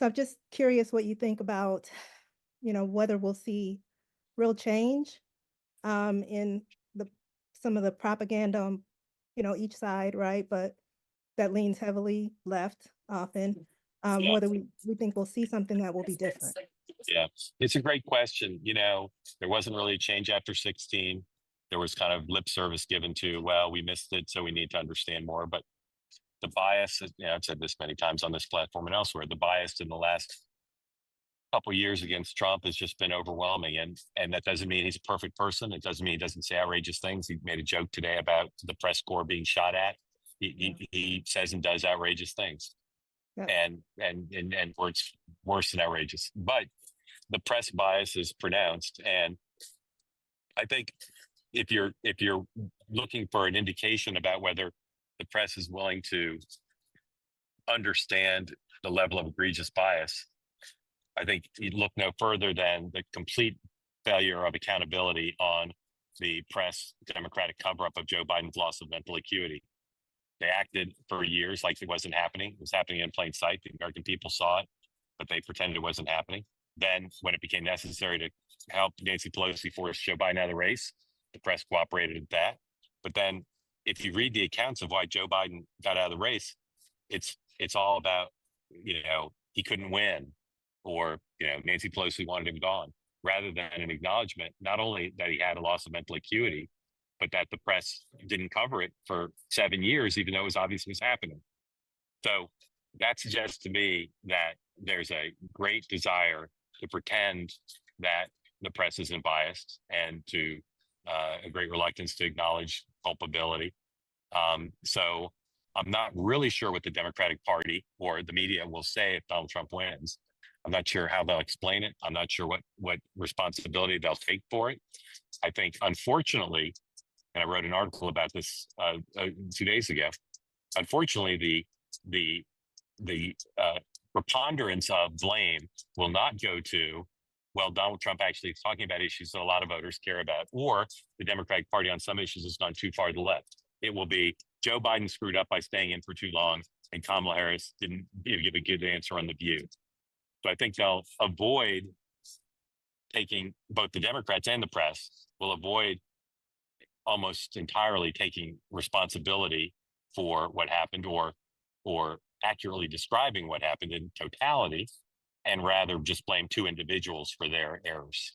So I'm just curious what you think about, whether we'll see real change in the some of the propaganda on, each side, right? But that leans heavily left often. Yeah. Whether we think we'll see something that will be different. Yeah, it's a great question. There wasn't really a change after 16. There was kind of lip service given to, well, we missed it, so we need to understand more. But the bias, I've said this many times on this platform and elsewhere, the bias in the last couple of years against Trump has just been overwhelming. And that doesn't mean he's a perfect person. It doesn't mean he doesn't say outrageous things. He made a joke today about the press corps being shot at. He says and does outrageous things. Yep. And words worse than outrageous. But the press bias is pronounced. And I think if you're looking for an indication about whether the press is willing to understand the level of egregious bias, I think you look no further than the complete failure of accountability on the press Democratic cover-up of Joe Biden's loss of mental acuity. They acted for years like it wasn't happening. It was happening in plain sight. The American people saw it, but they pretended it wasn't happening. Then, when it became necessary to help Nancy Pelosi force Joe Biden out of the race, the press cooperated with that. But then, if you read the accounts of why Joe Biden got out of the race, it's all about he couldn't win, or Nancy Pelosi wanted him gone, rather than an acknowledgement not only that he had a loss of mental acuity, but that the press didn't cover it for 7 years, even though it was obvious it was happening. So that suggests to me that there's a great desire to pretend that the press isn't biased, and to a great reluctance to acknowledge culpability. So I'm not really sure what the Democratic Party or the media will say if Donald Trump wins. I'm not sure how they'll explain it. I'm not sure what responsibility they'll take for it. I think, unfortunately, and I wrote an article about this 2 days ago. Unfortunately, the preponderance of blame will not go to, well, Donald Trump actually is talking about issues that a lot of voters care about, or the Democratic Party on some issues has gone too far to the left. It will be Joe Biden screwed up by staying in for too long, and Kamala Harris didn't give a good answer on The View. So I think they'll avoid taking, both the Democrats and the press will avoid almost entirely taking responsibility for what happened, or accurately describing what happened in totality, and rather just blame two individuals for their errors.